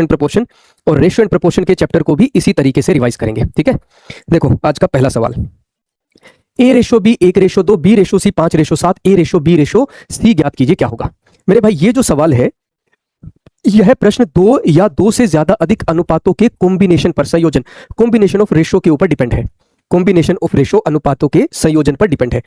And proportion, और ratio and proportion के chapter को भी इसी तरीके से रिवाइज करेंगे। ठीक है, देखो आज का पहला सवाल, ए रेशो बी 1:2, बी रेशो सी 5:7, ए रेशो बी रेशो सी ज्ञात कीजिए क्या होगा। मेरे भाई ये जो सवाल है, यह प्रश्न दो या दो से ज्यादा अधिक अनुपातों के कॉम्बिनेशन पर, संयोजन, कॉम्बिनेशन ऑफ रेशो के ऊपर डिपेंड है। कॉम्बिनेशन ऑफ रेशो अनुपातों के संयोजन पर डिपेंड है।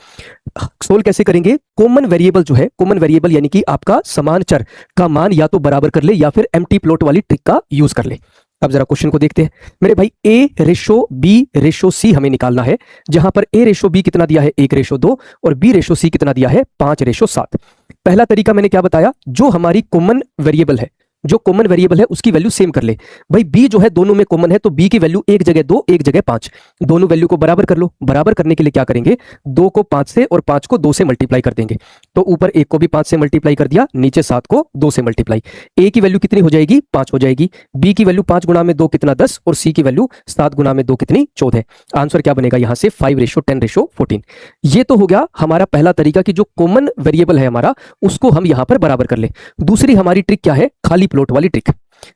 सोल्व कैसे करेंगे? कॉमन वेरिएबल जो है, कॉमन वेरिएबल यानी कि आपका समान चर का मान या तो बराबर कर ले या फिर एम्प्टी प्लॉट वाली ट्रिक का यूज कर ले। अब जरा क्वेश्चन को देखते हैं मेरे भाई। ए रेशो बी रेशो सी हमें निकालना है, जहां पर ए रेशो बी कितना दिया है 1:2 और बी रेशो सी कितना दिया है 5:7। पहला तरीका मैंने क्या बताया, जो हमारी कॉमन वेरिएबल है, जो कॉमन वेरिएबल है उसकी वैल्यू सेम कर ले। भाई बी जो है दोनों में कॉमन है, तो बी की वैल्यू एक जगह 2 एक जगह 5, दोनों वैल्यू को बराबर कर लो। बराबर करने के लिए क्या करेंगे, 2 को 5 से और 5 को 2 से मल्टीप्लाई कर देंगे। तो ऊपर 1 को भी 5 से मल्टीप्लाई कर दिया, नीचे 7 को 2 से मल्टीप्लाई। ए की वैल्यू कितनी हो जाएगी, 5 हो जाएगी। बी की वैल्यू 5 गुणा में 2 कितना 10, और सी की वैल्यू 7 गुणा में 2 कितनी 14। आंसर क्या बनेगा यहां से 5:10:14। ये तो हो गया हमारा पहला तरीका कि जो कॉमन वेरिएबल है हमारा उसको हम यहां पर बराबर कर ले। दूसरी हमारी ट्रिक क्या है, खाली प्लॉट वाली ट्रिक।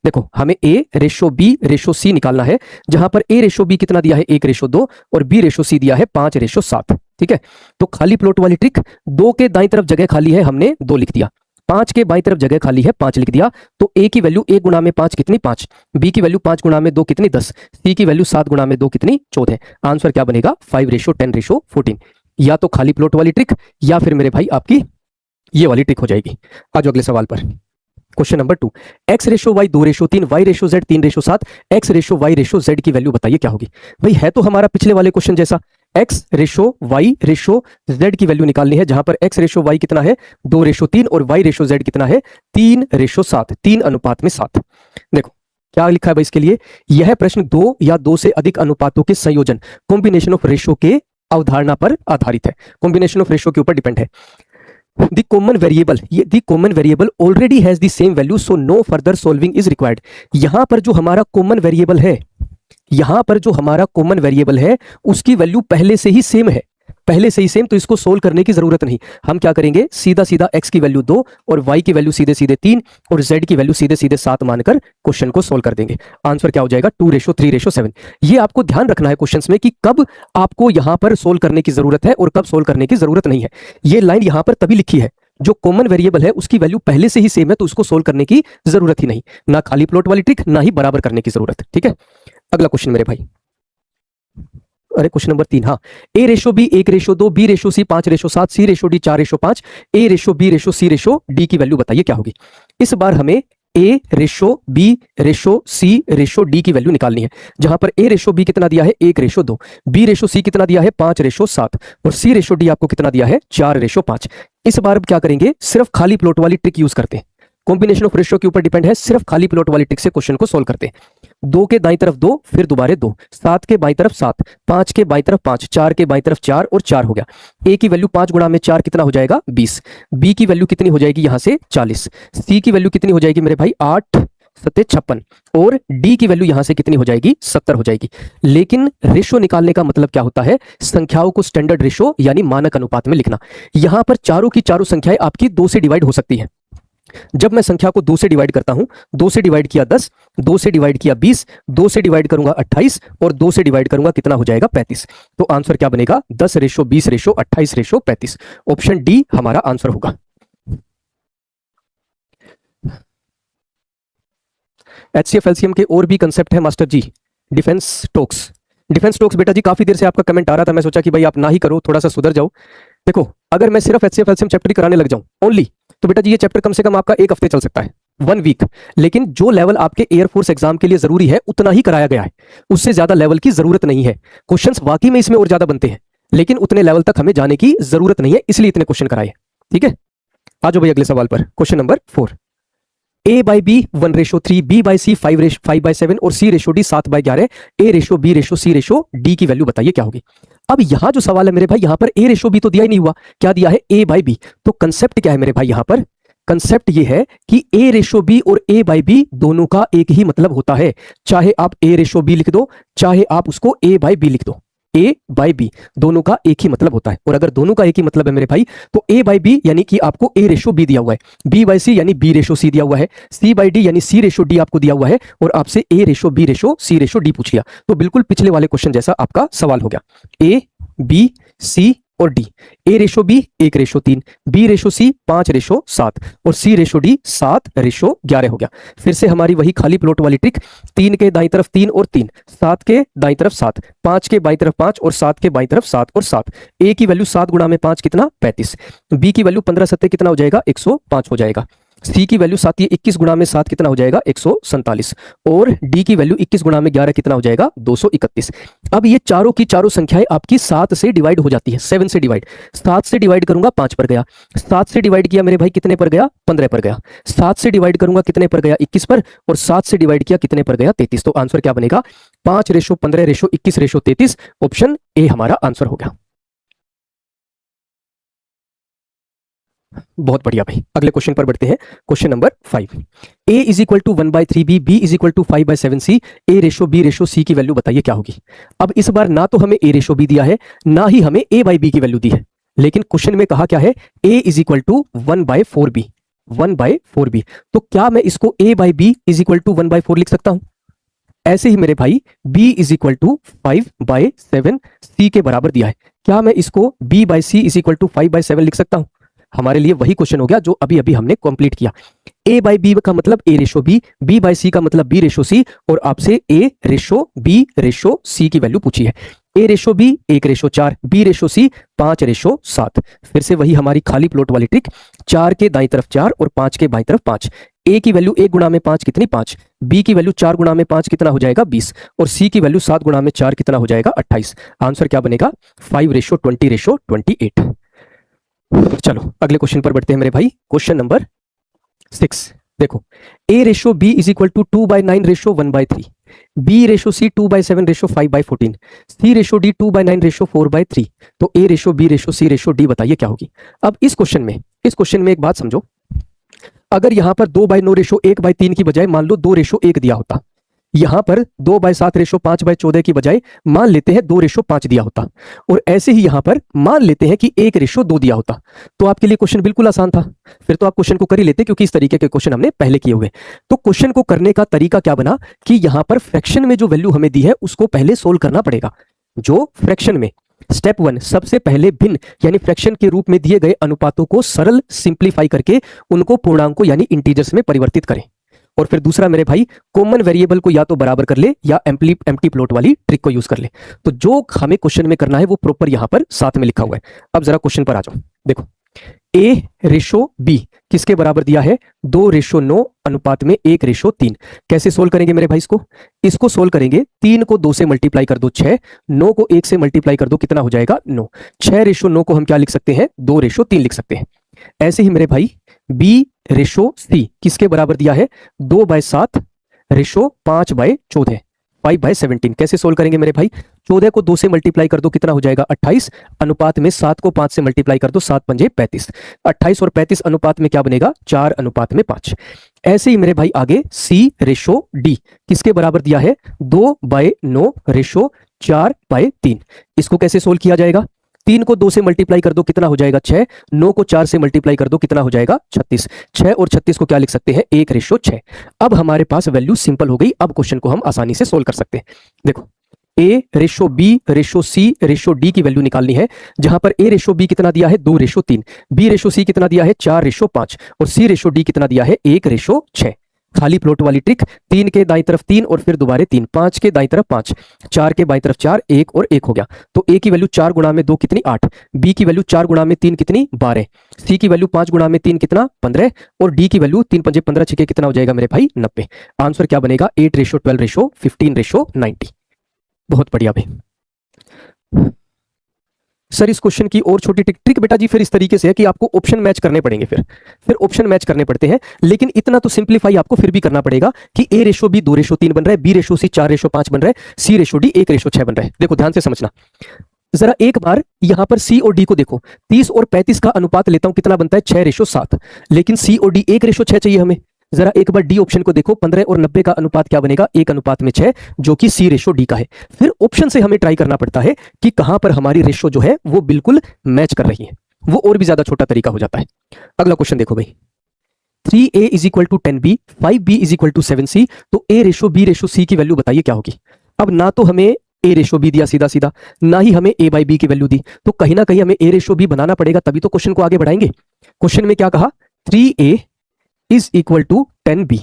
देखो हमें ए रेशो बी रेशो सी निकालना है, जहां पर ए रेशो बी कितना दिया है 1:2 और बी रेशो सी दिया है 5:7। ठीक है, तो खाली प्लॉट वाली ट्रिक, 2 के दाईं तरफ जगह खाली है, हमने 2 लिख दिया। 5 के बाईं तरफ जगह खाली है, 5 लिख दिया। तो ए की वैल्यू 1 गुणा में 5 कितनी 5, बी की वैल्यू 5 गुणा में 2 कितनी 10, सी की वैल्यू 7 गुणा में 2 कितनी 14। आंसर क्या बनेगा 5:10:14। या तो खाली प्लॉट वाली ट्रिक या फिर मेरे भाई आपकी ये वाली ट्रिक हो जाएगी। आज अगले सवाल पर, question number 2, X ratio Y 2:3, Y ratio Z 3:7, X ratio Y ratio Z की वैल्यू बताइए क्या होगी। भाई है तो हमारा पिछले वाले क्वेश्चन जैसा, X ratio Y ratio Z की वैल्यू निकालनी है, जहां पर एक्स रेशो वाई कितना है 2:3 और वाई रेशो जेड कितना है 3:7, 3:7। देखो क्या लिखा है भाई इसके लिए, यह प्रश्न 2 या 2 से अधिक अनुपातों के संयोजन, कॉम्बिनेशन ऑफ रेशो के अवधारणा पर आधारित है, कॉम्बिनेशन ऑफ रेशो के ऊपर डिपेंड है। The common variable already has the same value, so no further solving is required। यहां पर जो हमारा कॉमन वेरिएबल है, यहां पर जो हमारा कॉमन वेरिएबल है उसकी वैल्यू पहले से ही सेम है, पहले से ही सेम, तो इसको सोल्व करने की जरूरत नहीं। हम क्या करेंगे, सीधा सीधा x की वैल्यू 2 और y की वैल्यू सीधे सीधे 3 और z की वैल्यू सीधे सीधे 7 मानकर क्वेश्चन को सोल्व कर देंगे। आंसर क्या हो जाएगा 2:3:7। ये आपको ध्यान रखना है क्वेश्चंस में कि कब आपको यहां पर सोल्व करने की जरूरत है और कब सोल्व करने की जरूरत नहीं है। ये लाइन यहां पर तभी लिखी है, जो कॉमन वेरिएबल है उसकी वैल्यू पहले से ही सेम है, तो उसको सोल्व करने की जरूरत ही नहीं, ना खाली प्लॉट वाली ट्रिक, ना ही बराबर करने की जरूरत। ठीक है, अगला क्वेश्चन मेरे भाई, अरे क्वेश्चन नंबर 3, हाँ, ए रेशो बी 1:2, बी रेशो सी 5:7, सी रेशो डी 4:5, ए ratio B ratio C ratio D की वैल्यू बताइए क्या होगी। इस बार हमें ए ratio B ratio C ratio D की वैल्यू निकालनी है, जहां पर ए रेशो बी कितना दिया है 1:2, बी रेशो सी कितना दिया है 5:7 और सी रेशो डी आपको कितना दिया है 4:5। इस बार क्या करेंगे, सिर्फ खाली प्लॉट वाली ट्रिक यूज करते हैं, कॉम्बिनेशन ऑफ रेशियो के ऊपर डिपेंड है, सिर्फ खाली प्लॉट वाली ट्रिक से क्वेश्चन को सोल्व करते हैं। 2 के दाईं तरफ 2, फिर दोबारे 2, 7 के बाईं तरफ 7, 5 के बाईं तरफ 5, 4 के बाईं तरफ 4 और 4 हो गया। ए की वैल्यू 5 गुणा में 4 कितना हो जाएगा 20, बी की वैल्यू कितनी हो जाएगी यहां से 40, सी की वैल्यू कितनी हो जाएगी मेरे भाई 8 7 56 और डी की वैल्यू यहां से कितनी हो जाएगी 70 हो जाएगी। लेकिन रेशो निकालने का मतलब क्या होता है, संख्याओं को स्टैंडर्ड रेशो यानी मानक अनुपात में लिखना। यहां पर चारों की चारों संख्याएं आपकी 2 से डिवाइड हो सकती है। जब मैं संख्या को 2 से डिवाइड करता हूं, 2 से डिवाइड किया 10, 2 से डिवाइड किया 20, 2 से डिवाइड करूंगा 28 और 2 से डिवाइड करूंगा कितना हो जाएगा 35। तो आंसर क्या बनेगा 10:20:28:35। ऑप्शन डी हमारा आंसर होगा। एचसीएफ एलसीएम के और भी कंसेप्ट है मास्टर जी। डिफेंस टॉक्स, डिफेंस टॉक्स बेटा जी काफी देर से आपका कमेंट आ रहा था, मैं सोचा कि भाई आप ना ही करो, थोड़ा सा सुधर जाओ। देखो अगर मैं सिर्फ एचसीएफ एलसीएम चैप्टर ही कराने लग जाऊं ओनली, तो बेटा जी ये चैप्टर कम से कम आपका 1 हफ्ते चल सकता है, 1 वीक। लेकिन जो लेवल आपके एयरफोर्स एग्जाम के लिए जरूरी है उतना ही कराया गया है, उससे ज्यादा लेवल की जरूरत नहीं है। क्वेश्चंस वाकई में इसमें और ज्यादा बनते हैं, लेकिन उतने लेवल तक हमें जाने की जरूरत नहीं है, इसलिए इतने क्वेश्चन कराए। ठीक है, आ जाओ भाई अगले सवाल पर। Question number 4, A by B 1:3, B by C 5/7 और C ratio D 7/11, A ratio B ratio C ratio D की वैल्यू बताइए क्या होगी। अब यहां जो सवाल है मेरे भाई, यहां पर ए रेशो बी तो दिया ही नहीं हुआ, क्या दिया है ए बाई बी। तो कंसेप्ट क्या है मेरे भाई, यहां पर कंसेप्ट ये है कि ए रेशो बी और ए बाई बी दोनों का एक ही मतलब होता है, चाहे आप ए रेशो बी लिख दो चाहे आप उसको ए बाई बी लिख दो। ए बाई बी दोनों का एक ही मतलब होता है, और अगर दोनों का एक ही मतलब है मेरे भाई तो ए बाई बी यानी कि आपको ए रेशो बी दिया हुआ है, बी बाई सी यानी बी रेशो सी दिया हुआ है, सी बाई डी यानी सी रेशो डी आपको दिया हुआ है, और आपसे ए ratio B ratio C ratio D पूछ लिया। तो बिल्कुल पिछले वाले क्वेश्चन जैसा आपका सवाल हो गया। ए बी सी और डी, ए रेशो बी 1:3, बी रेशो सी 5:7 और सी रेशो डी 7:11 हो गया। फिर से हमारी वही खाली प्लॉट वाली ट्रिक, 3 के दाईं तरफ 3 और 3, 7 के दाईं तरफ 7, 5 के बाईं तरफ 5 और 7 के बाईं तरफ 7 और 7। ए की वैल्यू 7 गुणा में 5 कितना 35, बी की वैल्यू 15 सत्ते कितना हो जाएगा 105 हो जाएगा, सी की वैल्यू 7 21 गुणा में 7 कितना हो जाएगा 147, और डी की वैल्यू 21 गुणा में 11 कितना हो जाएगा 231। अब ये चारों की चारों संख्याएं आपकी 7 से डिवाइड हो जाती है, 7 से डिवाइड, 7 से डिवाइड करूंगा 5 पर गया, 7 से डिवाइड किया मेरे भाई कितने पर गया 15 पर गया, 7 से डिवाइड करूंगा कितने पर गया 21 पर, और 7 से डिवाइड किया कितने पर गया 33। तो आंसर क्या बनेगा 5:15:21:33, ऑप्शन ए हमारा आंसर हो गया। बहुत बढ़िया भाई, अगले क्वेश्चन पर बढ़ते हैं। Question number 5, a is equal to 1/3b, b is equal to 5/7c, a ratio b ratio c की वैल्यू बताइए क्या होगी। अब इस बार ना तो हमें a रेशो b दिया है, ना ही हमें a बाई b की वैल्यू दी है, लेकिन क्वेश्चन में कहा क्या है a is equal to 1/4b, 1/4b। तो क्या मैं इसको a by b is equal to 1/4 लिख सकता हूं? ऐसे ही मेरे भाई b is equal to 5/7c के बराबर दिया है, क्या मैं इसको b by c is equal to 5/7 लिख सकता हूं? हमारे लिए वही क्वेश्चन हो गया जो अभी अभी हमने कंप्लीट किया। a बाई बी का मतलब a ratio b, b by C का मतलब b रेशो c, और आपसे a ratio b ratio c की वैल्यू पूछी है। a ratio b 1:4, b ratio c 5:7। फिर से वही हमारी खाली प्लॉट वाली ट्रिक, 4 के दाईं तरफ 4 और 5 के बाईं तरफ 5। a की वैल्यू 1 गुणा में 5 कितनी 5, b की वैल्यू 4 गुणा में 5 कितना हो जाएगा 20, और c की वैल्यू 7 गुणा में 4 कितना हो जाएगा 28। आंसर क्या बनेगा 5:20:28। चलो अगले क्वेश्चन पर बढ़ते हैं मेरे भाई। क्वेश्चन नंबर 6 देखो, a ratio b is equal to 2/9 ratio 1/3, b ratio c 2/7 ratio 5/14, c ratio d 2/9 ratio 4/3। तो a ratio b ratio c ratio d बताइए क्या होगी। अब इस क्वेश्चन में एक बात समझो, अगर यहां पर 2/9 रेशो 1/3 की बजाय मान लो 2:1 दिया होता, यहां पर 2/7 रेशो 5/14 की बजाय मान लेते हैं 2:5 दिया होता, और ऐसे ही यहां पर मान लेते हैं कि 1:2 दिया होता, तो आपके लिए क्वेश्चन बिल्कुल आसान था। फिर तो आप क्वेश्चन को कर ही लेते, क्योंकि इस तरीके के क्वेश्चन हमने पहले किए हुए। तो क्वेश्चन को करने का तरीका क्या बना कि यहां पर फ्रैक्शन में जो वैल्यू हमें दी है उसको पहले सोल्व करना पड़ेगा। जो फ्रैक्शन में स्टेप 1, सबसे पहले भिन्न यानी फ्रैक्शन के रूप में दिए गए अनुपातों को सरल सिंप्लीफाई करके उनको पूर्णांकों यानी इंटीजर्स में परिवर्तित करें। और फिर दूसरा मेरे भाई, कॉमन वेरिएबल को या तो बराबर कर ले या एम्प्टी प्लॉट वाली ट्रिक को यूज कर ले। तो जो हमें क्वेश्चन में करना है वो प्रॉपर यहां पर साथ में लिखा हुआ है। अब जरा क्वेश्चन पर आ जाओ। देखो, a रेशो b किसके बराबर दिया है 2:9 अनुपात में 1:3। कैसे सोल्व करेंगे मेरे भाई इसको सोल्व करेंगे, 3 को 2 से मल्टीप्लाई कर दो 6, 9 को 1 से मल्टीप्लाई कर दो कितना हो जाएगा 9, 6:9 को हम क्या लिख सकते हैं 2:3 लिख सकते हैं। ऐसे ही मेरे भाई b रेशो c किसके बराबर दिया है 2/7 रेशो 5/14, 5/17। कैसे सोल्व करेंगे मेरे भाई, 14 को 2 से मल्टीप्लाई कर दो कितना हो जाएगा 28, अनुपात में 7 को 5 से मल्टीप्लाई कर दो 7 पंजे 35, 28 और 35 अनुपात में क्या बनेगा 4 अनुपात में 5। ऐसे ही मेरे भाई आगे c रेशो d किसके बराबर दिया है 2/9 रेशो 4/3। इसको कैसे सोल्व किया जाएगा, 3 को 2 से मल्टीप्लाई कर दो कितना हो जाएगा 6, 9 को 4 से मल्टीप्लाई कर दो कितना हो जाएगा 36, 6 और 36 को क्या लिख सकते हैं 1:6। अब हमारे पास वैल्यू सिंपल हो गई, अब क्वेश्चन को हम आसानी से सोल्व कर सकते हैं। देखो, a ratio b ratio c ratio d की वैल्यू निकालनी है, जहां पर a रेशो b कितना दिया है 2:3, b रेशो c कितना दिया है 4:5 और c रेशो d कितना दिया है 1:6। खाली प्लॉट वाली ट्रिक, 3 के दाईं तरफ 3 और फिर दोबारा 3, 5 के दाईं तरफ 5, 4 के बाईं तरफ 4, 1 और 1 हो गया। तो a की वैल्यू 4 गुणा में 2 कितनी 8, b की वैल्यू 4 गुणा में 3 कितनी 12, c की वैल्यू 5 गुणा में 3 कितना 15, और d की वैल्यू 3 पंजे 15 छके कितना हो जाएगा मेरे भाई 90। आंसर क्या बनेगा 8:12:15:90। बहुत बढ़िया भाई। सर इस क्वेश्चन की और छोटी ट्रिक बेटा जी फिर इस तरीके से है कि आपको ऑप्शन मैच करने पड़ेंगे, फिर ऑप्शन मैच करने पड़ते हैं, लेकिन इतना तो सिंप्लीफाई आपको फिर भी करना पड़ेगा कि a रेशो b 2:3 बन रहा है, b रेशो c 4:5 बन रहा है, c रेशो d 1:6 बन रहा है। देखो ध्यान से समझना, जरा एक बार यहां पर c और d को देखो, 30 और 35 का अनुपात लेता हूं कितना बनता है 6:7, लेकिन c और d 1:6 चाहिए हमें, जरा एक बार डी ऑप्शन को देखो, 15 और 90 का अनुपात क्या बनेगा, 1:6, जो कि सी रेशो डी का है। फिर ऑप्शन से हमें ट्राई करना पड़ता है कि कहां पर हमारी रेशो जो है वो बिल्कुल मैच कर रही है, वो और भी ज्यादा छोटा तरीका हो जाता है। अगला क्वेश्चन देखो भाई, 3a is equal to 10b, 5b is equal to 7c, तो a ratio b ratio c की वैल्यू बताइए क्या होगी। अब ना तो हमें a रेशो b दिया सीधा सीधा, ना ही हमें a बाई b की वैल्यू दी, तो कहीं ना कहीं हमें a रेशो b बनाना पड़ेगा, तभी तो क्वेश्चन को आगे बढ़ाएंगे। क्वेश्चन में क्या कहा, 3a is equal to 10b,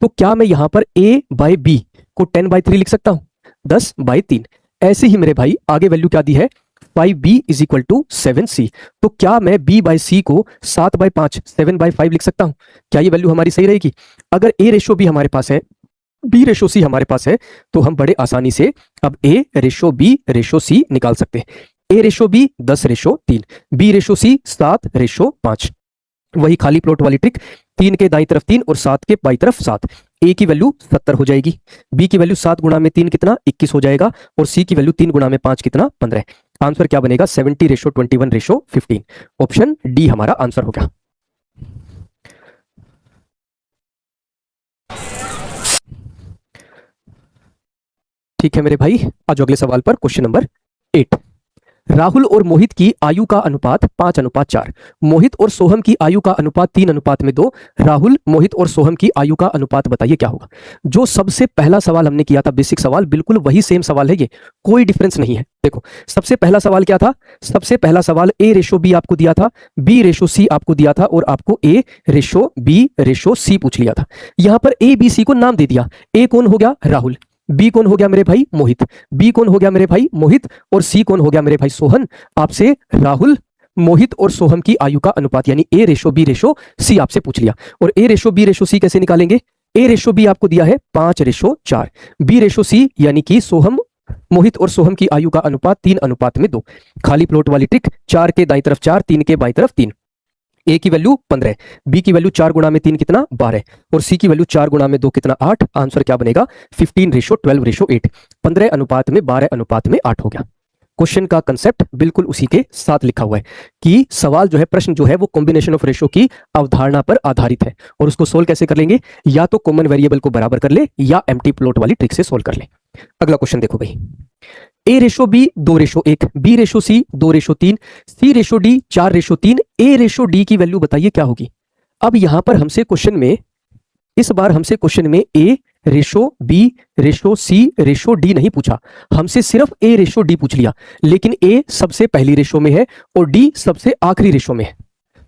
तो क्या मैं यहां पर a बाई b को 10/3 लिख सकता हूं, 10/3। ऐसे ही मेरे भाई आगे वैल्यू क्या दी है, 5b is equal to 7c, तो क्या मैं b बाई c को 7/5 7/5 लिख सकता हूं। क्या ये वैल्यू हमारी सही रहेगी। अगर a रेशो b हमारे पास है, b रेशो c हमारे पास है, तो हम बड़े आसानी से अब a ratio b ratio c निकाल सकते हैं। a ratio b 10/3, b ratio c 7/5। वही खाली प्लॉट वाली ट्रिक, 3 के दाईं तरफ 3 और 7 के बाईं तरफ 7। a की वैल्यू 70 हो जाएगी, b की वैल्यू 7 गुणा में 3 कितना 21 हो जाएगा, और c की वैल्यू 3 गुणा में 5 कितना 15। आंसर क्या बनेगा, 70:21:15। ऑप्शन डी हमारा आंसर हो गया। ठीक है मेरे भाई, आज अगले सवाल पर, क्वेश्चन नंबर 8। राहुल और मोहित की आयु का अनुपात 5:4, मोहित और सोहम की आयु का अनुपात 3:2। राहुल, मोहित और सोहम की आयु का अनुपात बताइए क्या होगा। जो सबसे पहला सवाल हमने किया था, बेसिक सवाल, बिल्कुल वही सेम सवाल है, ये कोई डिफरेंस नहीं है। देखो सबसे पहला सवाल क्या था, सबसे पहला सवाल a रेशो b आपको दिया था, b रेशो c आपको दिया था, और आपको a ratio b ratio c पूछ लिया था। यहां पर a b c को नाम दे दिया, a कौन हो गया, राहुल, बी कौन हो गया मेरे भाई, मोहित, बी कौन हो गया मेरे भाई, मोहित, और सी कौन हो गया मेरे भाई, सोहन। आपसे राहुल, मोहित और सोहम की आयु का अनुपात यानी ए रेशो बी रेशो सी आपसे पूछ लिया। और ए रेशो बी रेशो सी कैसे निकालेंगे, ए रेशो बी आपको दिया है 5:4, बी रेशो सी यानी कि सोहम, मोहित और सोहम की आयु का अनुपात 3:2। खाली प्लॉट वाली ट्रिक, 4 के दाईं तरफ 4, 3 के बाईं तरफ 3। ए की वैल्यू 15, बी की वैल्यू 4 गुणा में 3 कितना 12, और सी की वैल्यू 4 गुणा में 2 कितना 8। आंसर क्या बनेगा, 15:12:8। 15:8 हो गया। क्वेश्चन का कंसेप्ट बिल्कुल उसी के साथ लिखा हुआ है कि सवाल जो है, प्रश्न जो है, वो कॉम्बिनेशन ऑफ रेशो की अवधारणा पर आधारित है। और उसको सोल्व कैसे कर लेंगे, या तो कॉमन वेरिएबल को बराबर कर ले, या एम्प्टी प्लॉट वाली ट्रिक से सोल्व कर ले। अगला क्वेश्चन देखो भाई, ए रेशो बी 2:1, बी रेशो सी 2:3, सी रेशो डी 4:3, ए रेशो डी की वैल्यू बताइए क्या होगी। अब यहां पर हमसे क्वेश्चन में, इस बार हमसे क्वेश्चन में ए ratio B ratio C ratio D नहीं पूछा, हमसे सिर्फ ए रेशो डी पूछ लिया। लेकिन ए सबसे पहली रेशो में है और डी सबसे आखिरी रेशो में है,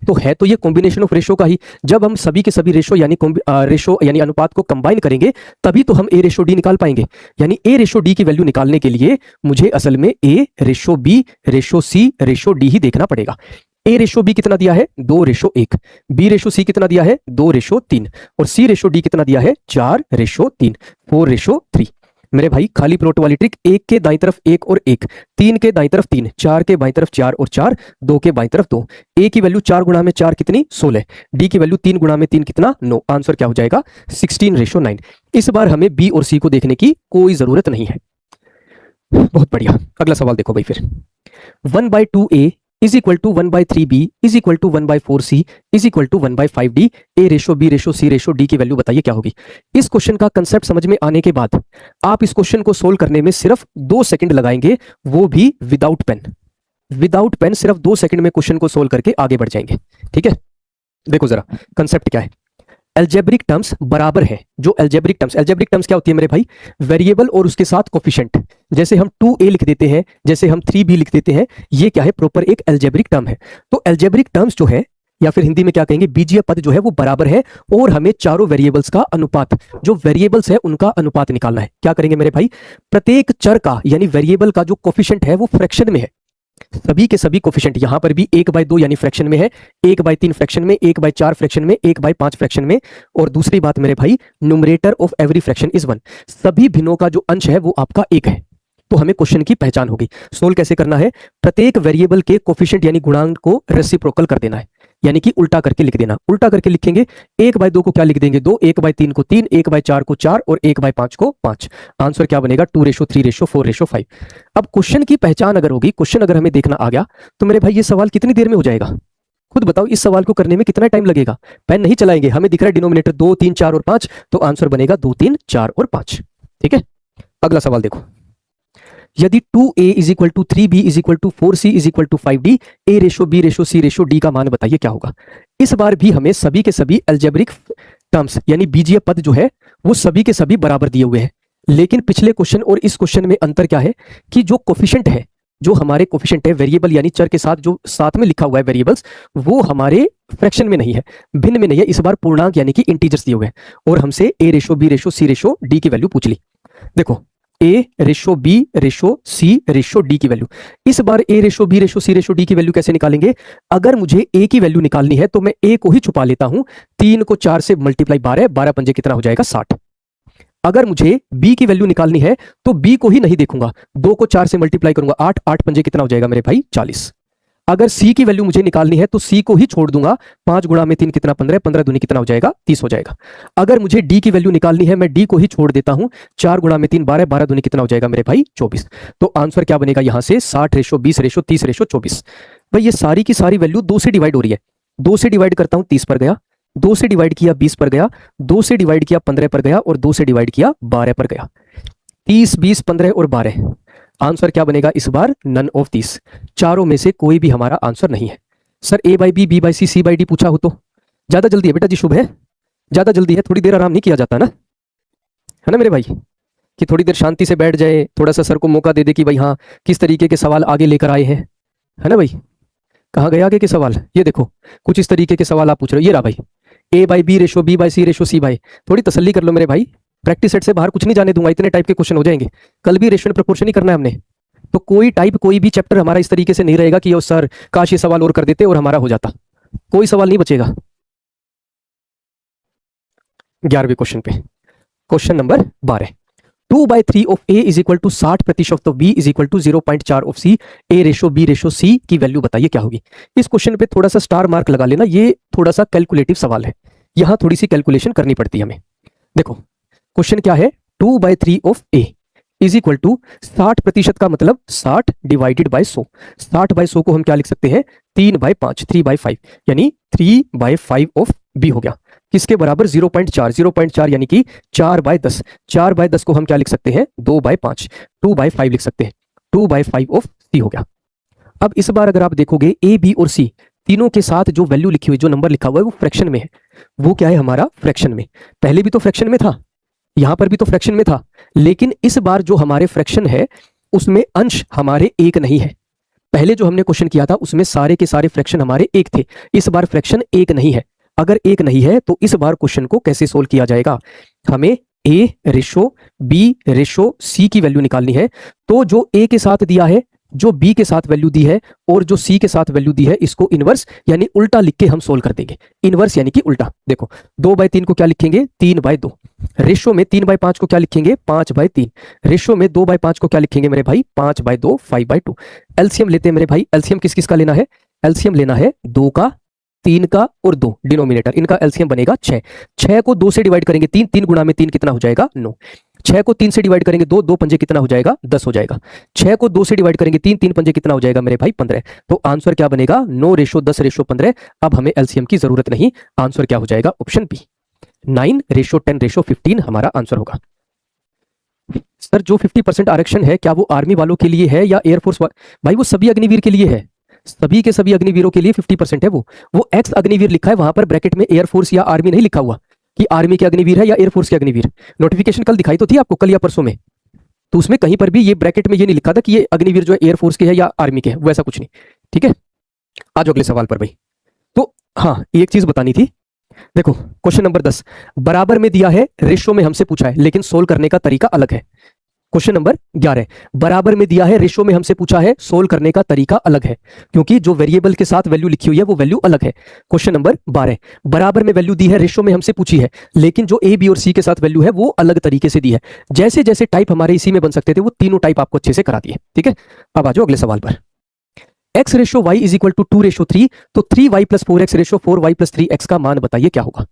तो है तो ये कॉम्बिनेशन ऑफ रेशो का ही। जब हम सभी के सभी रेशो यानी रेशो यानी अनुपात को कंबाइन करेंगे, तभी तो हम ए रेशो डी निकाल पाएंगे। यानी ए रेशो डी की वैल्यू निकालने के लिए मुझे असल में ए ratio B ratio C ratio D ही देखना पड़ेगा। ए रेशो बी कितना दिया है, 2:1, बी रेशो सी कितना दिया है, 2:3, और सी रेशो डी कितना दिया है, 4:3, 4:3। मेरे भाई खाली प्लॉट वाली ट्रिक, 1 के दाईं तरफ 1 और 1, 3 के दाईं तरफ 3, 4 के बाईं तरफ 4 और 4, 2 के बाईं तरफ 2। ए की वैल्यू 4 गुणा में 4 कितनी 16, डी की वैल्यू 3 गुणा में 3 कितना 9। आंसर क्या हो जाएगा, 16:9। इस बार हमें बी और सी को देखने की कोई जरूरत नहीं है। बहुत बढ़िया, अगला सवाल देखो भाई फिर, 1/2a is equal to 1/3b is equal to 1/4c is equal to 1/5d, A ratio B ratio C ratio D की वैल्यू बताइए क्या होगी। इस क्वेश्चन का कंसेप्ट समझ में आने के बाद आप इस क्वेश्चन को सोल्व करने में सिर्फ 2 सेकंड लगाएंगे, वो भी विदाउट पेन। विदाउट पेन सिर्फ 2 सेकंड में क्वेश्चन को सोल्व करके आगे बढ़ जाएंगे। ठीक है, देखो जरा कंसेप्ट क्या है। एल्जेब्रिक टर्म्स बराबर है, जो एल्जेब्रिक टर्म्स क्या होती है मेरे भाई, वेरिएबल और उसके साथ कोफिशिएंट। जैसे हम 2a लिख देते हैं, जैसे हम 3b लिख देते हैं, ये क्या है, प्रॉपर एक एल्जेब्रिक टर्म है। तो एल्जेब्रिक टर्म्स जो है, या फिर हिंदी में क्या कहेंगे, बीजीय पद जो है वो बराबर है, और हमें चारों वेरिएबल्स का अनुपात, जो वेरिएबल्स है उनका अनुपात निकालना है। क्या करेंगे मेरे भाई, प्रत्येक चर का यानी वेरिएबल का जो कोफिशिएंट है वो फ्रैक्शन में है। सभी के सभी कोफिशिएंट यहां पर भी 1/2 यानी फ्रैक्शन में है, 1/3 फ्रैक्शन में, 1/4 फ्रैक्शन में, 1/5 फ्रैक्शन में। और दूसरी बात मेरे भाई, numerator of every fraction is 1, सभी भिन्नों का जो अंश है वो आपका 1 है। तो हमें क्वेश्चन की पहचान होगी। सोल्व कैसे करना है, प्रत्येक वेरिएबल के कोफिशिएंट यानी गुणांक को रेसिप्रोकल कर देना है, यानी कि उल्टा करके लिख देना। उल्टा करके लिखेंगे, 1/2 को क्या लिख देंगे 2, 1/3 को 3, 1/4 को 4 और 1/5 को 5। आंसर क्या बनेगा, 2:3:4:5। अब क्वेश्चन की पहचान अगर होगी, क्वेश्चन अगर हमें देखना आ गया, तो मेरे भाई ये सवाल कितनी देर में हो जाएगा। खुद बताओ इस सवाल को करने में कितना टाइम लगेगा। पेन नहीं चलाएंगे, हमें दिख रहा है डिनोमिनेटर 2 3 4 और 5, तो आंसर बनेगा 2 3 4 और 5। ठीक है, अगला सवाल देखो। यदि 2a is equal to 3b is equal to 4c is equal to 5d, a ratio b ratio c ratio d का मान बताइए क्या होगा। इस बार भी हमें सभी के सभी अलजेब्रिक टर्म्स यानी बीजीय पद जो है वो सभी के सभी बराबर दिए हुए हैं। लेकिन पिछले क्वेश्चन और इस क्वेश्चन में अंतर क्या है कि जो कोफिशिएंट है, जो हमारे कोफिशिएंट है वेरिएबल यानी चर के साथ जो साथ में लिखा हुआ है वेरिएबल्स, वो हमारे फ्रैक्शन में नहीं है, भिन्न में नहीं है। इस बार पूर्णांक यानी कि इंटीजर्स दिए हुए हैं और हमसे a ratio b ratio c ratio d की वैल्यू पूछ ली। देखो a ratio b ratio c ratio d की वैल्यू, इस बार a ratio b ratio c ratio d की वैल्यू कैसे निकालेंगे। अगर मुझे a की वैल्यू निकालनी है तो मैं a को ही छुपा लेता हूं, 3 को 4 से मल्टीप्लाई 12, 12 पंजे कितना हो जाएगा 60। अगर मुझे b की वैल्यू निकालनी है तो b को ही नहीं देखूंगा, 2 को 4 से मल्टीप्लाई करूंगा, 8, 8 पंजे कितना हो जाएगा मेरे भाई 40। अगर c की वैल्यू मुझे निकालनी है तो c को ही छोड़ दूंगा, 5 गुणा में 3 कितना 15, 15 दूनी कितना हो जाएगा 30 हो जाएगा। अगर मुझे d की वैल्यू निकालनी है मैं d को ही छोड़ देता हूं, 4 गुणा में 3 12, 12 दूनी कितना हो जाएगा मेरे भाई 24। तो आंसर क्या बनेगा यहां से 60 रेशो 20 रेशो 30 रेशो 24। भाई ये सारी की सारी वैल्यू 2 से डिवाइड हो रही है, 2 से डिवाइड करता हूं 30 पर गया, 2 से डिवाइड किया 20 पर गया, 2 से डिवाइड किया 15 पर गया और 2 से डिवाइड किया 12 पर गया। 30 20 15 और 12, आंसर क्या बनेगा इस बार नन ऑफ 30, चारों में से कोई भी हमारा आंसर नहीं है। Sir a by B, b by C, c by D पूछा हो तो ज्यादा जल्दी है बेटा जी, शुभ है, ज्यादा जल्दी है, थोड़ी देर आराम नहीं किया जाता ना, है ना मेरे भाई, कि थोड़ी देर शांति से बैठ जाए, थोड़ा सा सर को मौका दे दे कि भाई हाँ किस तरीके के सवाल आगे लेकर आए हैं, है ना भाई। कहाँ गए आगे के सवाल, ये देखो कुछ इस तरीके के सवाल आप पूछ रहे हो, ये रहा भाई a by B ratio b by C ratio c by, थोड़ी तसल्ली कर लो मेरे भाई, प्रैक्टिस सेट से बाहर कुछ नहीं जाने दूंगा, इतने टाइप के क्वेश्चन हो जाएंगे। कल भी रेशियो एंड प्रोपोर्शन ही करना है हमने, तो कोई टाइप कोई भी चैप्टर हमारा इस तरीके से नहीं रहेगा कि सर काश ये सवाल और कर देते और हमारा हो जाता, कोई सवाल नहीं बचेगा। 11वें क्वेश्चन पे, question number 12, 2/3 of a is equal to 60% of b is equal to 0.4 of c, a ratio b ratio c की वैल्यू बताइए क्या होगी। इस क्वेश्चन पे थोड़ा सा स्टार मार्क लगा लेना, ये थोड़ा सा कैलकुलेटिव सवाल है, यहां थोड़ी सी कैलकुलेशन करनी पड़ती है हमें। देखो क्वेश्चन क्या है, 2/3 of a is equal to 60% का मतलब 60 डिवाइडेड बाय 100, 60/100 को हम क्या लिख सकते हैं 3/5, 3/5 यानी 3/5 ऑफ b हो गया, किसके बराबर 0.4, 0.4 यानी कि 4/10, 4/10 को हम क्या लिख सकते हैं 2/5, 2/5 लिख सकते हैं, 2/5 ऑफ c हो गया। अब इस बार अगर आप देखोगे a b और c तीनों के साथ जो वैल्यू लिखी हुई, जो नंबर लिखा हुआ है वो फ्रैक्शन में है, वो क्या है हमारा फ्रैक्शन में, पहले भी तो फ्रैक्शन में था, यहां पर भी तो फ्रैक्शन में था, लेकिन इस बार जो हमारे फ्रैक्शन है उसमें अंश हमारे एक नहीं है। पहले जो हमने क्वेश्चन किया था उसमें सारे के सारे फ्रैक्शन हमारे एक थे, इस बार फ्रैक्शन एक नहीं है। अगर एक नहीं है तो इस बार क्वेश्चन को कैसे सोल्व किया जाएगा, हमें a ratio b ratio c की वैल्यू निकालनी है, तो जो a के साथ दिया है, जो b के साथ वैल्यू दी है और जो c के साथ वैल्यू दी है, इसको इनवर्स यानी उल्टा लिख के हम सोल्व कर देंगे। इनवर्स यानी कि उल्टा, देखो 2/3 को क्या लिखेंगे 3/2, रेशो में 3/5 को क्या लिखेंगे 5/3, रेशो में 2/5 को क्या लिखेंगे मेरे भाई 5/2, 5/2। एलसीएम लेते हैं मेरे भाई, एलसीएम किस किस का लेना है, एलसीएम लेना है 2 का, 3 का और 2 डिनोमिनेटर, इनका एलसीएम बनेगा 6, 6 को 2 से डिवाइड करेंगे 3, 3 गुणा में 3 कितना हो जाएगा 9, 6 को 3 से डिवाइड करेंगे 2, 2 पंजे कितना हो जाएगा 10 हो जाएगा, 6 को 2 से डिवाइड करेंगे 3, 3 पंजे कितना हो जाएगा मेरे भाई 15। तो आंसर क्या बनेगा 9 रेशो 10 रेशो 15। अब हमें एलसीएम की जरूरत नहीं, आंसर क्या हो जाएगा ऑप्शन बी 9 रेशो 10 रेशो 15 हमारा आंसर होगा। सर जो 50% आरक्षण है क्या वो आर्मी वालों के लिए है या एयरफोर्स भाई वो सभी अग्निवीर के लिए है, सभी के सभी अग्निवीरों के लिए 50% है, वो एक्स अग्निवीर लिखा है, वहां पर ब्रैकेट में एयरफोर्स या आर्मी नहीं लिखा हुआ कि आर्मी के अग्निवीर है या एयरफोर्स के अग्निवीर। नोटिफिकेशन कल दिखाई तो थी आपको, कल या परसों में, तो उसमें कहीं पर भी ये ब्रैकेट में ये नहीं लिखा था कि ये अग्निवीर जो है एयरफोर्स के है या आर्मी के है, वैसा कुछ नहीं। ठीक है, आज अगले सवाल पर भाई, तो हाँ एक चीज बतानी थी, देखो क्वेश्चन नंबर 10 बराबर में दिया है, रेशो में हमसे पूछा है, लेकिन सोल्व करने का तरीका अलग है। क्वेश्चन नंबर 11 बराबर में दिया है, रेशो में हमसे पूछा है, सोल्व करने का तरीका अलग है, क्योंकि जो वेरिएबल के साथ वैल्यू लिखी हुई है वो वैल्यू अलग है। क्वेश्चन नंबर 12 बराबर में वैल्यू दी है, रेशो में हमसे पूछी है, लेकिन जो ए बी और सी के साथ वैल्यू है वो अलग तरीके से दी है। जैसे जैसे टाइप हमारे इसी में बन सकते थे वो तीनों टाइप आपको अच्छे से करा दिए। ठीक है, अब आ जाओ अगले सवाल पर। x ratio y is equal to 2 ratio 3, तो 3y plus 4x ratio 4y plus 3x का मान बताइए क्या होगा।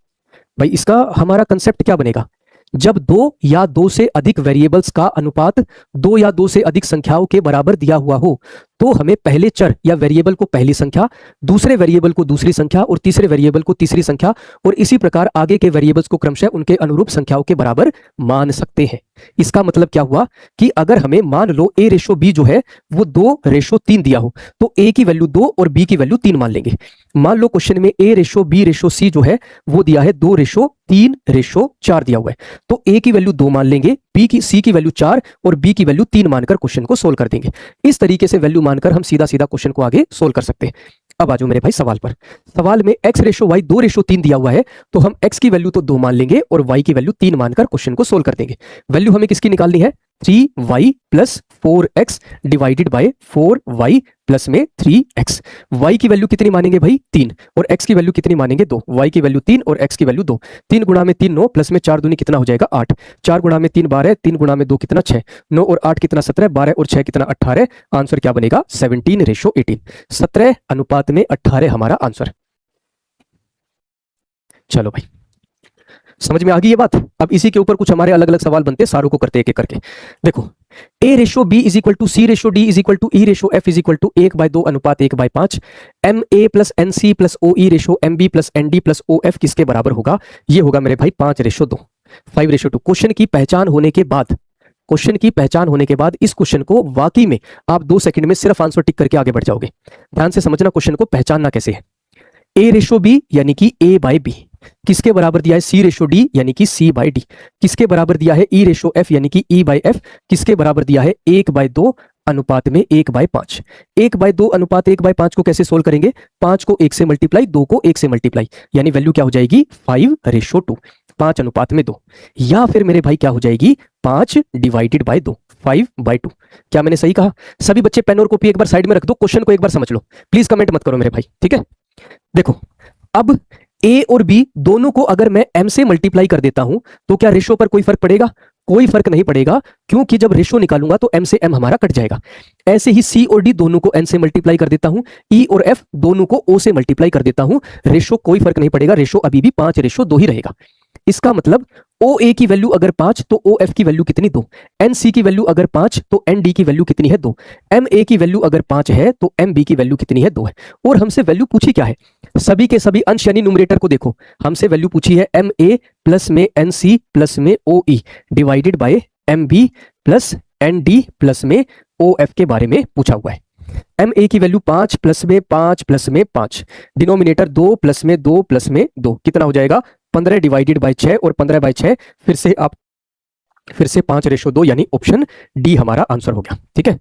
भाई इसका हमारा कंसेप्ट क्या बनेगा, जब 2 या 2 से अधिक वेरिएबल्स का अनुपात 2 या 2 से अधिक संख्याओं के बराबर दिया हुआ हो तो हमें पहले चर या वेरिएबल को पहली संख्या, दूसरे वेरिएबल को दूसरी संख्या और तीसरे वेरिएबल को तीसरी संख्या और इसी प्रकार आगे के वेरिएबल्स को क्रमशः उनके अनुरूप संख्याओं के बराबर मान सकते हैं। इसका मतलब क्या हुआ कि अगर हमें मान लो a रेशो b जो है वो 2:3 दिया हो तो a की वैल्यू 2 और b की वैल्यू 3 मान लेंगे। मान लो क्वेश्चन में a ratio b ratio c जो है वो दिया है 2:3:4 दिया हुआ है, तो a की वैल्यू 2 मान लेंगे, c की वैल्यू 4 और b की वैल्यू 3 मानकर क्वेश्चन को सोल्व कर देंगे। इस तरीके से वैल्यू मानकर हम सीधा सीधा क्वेश्चन को आगे सोल्व कर सकते हैं। अब आ जाओ मेरे भाई सवाल पर। सवाल में x रेशो y 2:3 दिया हुआ है, तो हम x की वैल्यू तो 2 मान लेंगे और y की वैल्यू 3 मानकर क्वेश्चन को सोल्व कर देंगे। वैल्यू हमें किसकी निकालनी है? 3y plus 4x divided by 4y plus में 3x। y की वैल्यू कितनी मानेंगे भाई? 3 और x की वैल्यू कितनी मानेंगे? 2। y की वैल्यू 3 और x की वैल्यू 2। 3 गुणा में 3 9 प्लस में 4 दूनी कितना हो जाएगा? 8। 4 गुणा में 3 12, 3 गुणा में 2 कितना? 6। 9 और 8 कितना? 17, 12 और 6 कितना? 18। आंसर क्या बनेगा? 17:18। 17:18 हमारा आंसर। चलो भाई समझ में आ गई ये बात। अब इसी के ऊपर कुछ हमारे अलग अलग सवाल बनते हैं, सारों को करते एक एक करके। देखो a ratio b is equal to c ratio d is equal to e ratio f is equal to 1/2 अनुपात 1/5। ma plus nc plus oe ratio mb plus nd plus of किसके बराबर होगा? ये होगा मेरे भाई 5:2, 5:2। क्वेश्चन की पहचान होने के बाद, क्वेश्चन की पहचान होने के बाद इस क्वेश्चन को वाकई में आप 2 सेकंड में सिर्फ आंसर टिक करके आगे बढ़ जाओगे। ध्यान से समझना क्वेश्चन को पहचानना कैसे है। a रेशो b यानी कि a बाय b किसके बराबर दिया है? c रेशो d यानी कि c बाय d किसके बराबर दिया है? e रेशो f यानी कि e बाय f किसके बराबर दिया है? 1/2 अनुपात में 1/5। 1/2 अनुपात 1/5 को कैसे सोल्व करेंगे? 5 को 1 से मल्टीप्लाई, 2 को 1 से मल्टीप्लाई, यानी वैल्यू क्या हो जाएगी? 5:2, 5 अनुपात में 2। या फिर मेरे भाई क्या हो जाएगी? 5 डिवाइडेड बाय 2, 5/2। क्या मैंने सही कहा? सभी बच्चे पेन और कॉपी एक बार साइड में रख दो, क्वेश्चन को एक बार समझ लो, प्लीज कमेंट मत करो मेरे भाई, ठीक है। देखो अब a और b दोनों को अगर मैं m से मल्टीप्लाई कर देता हूं तो क्या रेशो पर कोई फर्क पड़ेगा? कोई फर्क नहीं पड़ेगा, क्योंकि जब रेशो निकालूंगा तो m से m हमारा कट जाएगा। ऐसे ही c और d दोनों को n से मल्टीप्लाई कर देता हूं, e और f दोनों को o से मल्टीप्लाई कर देता हूं, रेशो कोई फर्क नहीं पड़ेगा, रेशो अभी भी 5:2 ही रहेगा। इसका मतलब OA की वैल्यू अगर 5 तो OF की वैल्यू कितनी? 2। NC की वैल्यू अगर 5 तो ND की वैल्यू कितनी है? 2। MA की वैल्यू अगर 5 है तो MB की वैल्यू कितनी है? 2 है। और हमसे वैल्यू पूछी क्या है? सभी के सभी अंश यानी न्यूमरेटर को देखो, हमसे वैल्यू पूछी है MA प्लस में NC प्लस में OE divided by MB plus ND plus में OF के बारे में पूछा हुआ है। MA की वैल्यू 5 प्लस में 5 प्लस में 5, डिनोमिनेटर 2 प्लस में 2 प्लस में 2 कितना हो जाएगा? 15 डिवाइडेड बाय 6 और 15/6 फिर से 5:2 यानी ऑप्शन डी हमारा आंसर हो गया, ठीक है।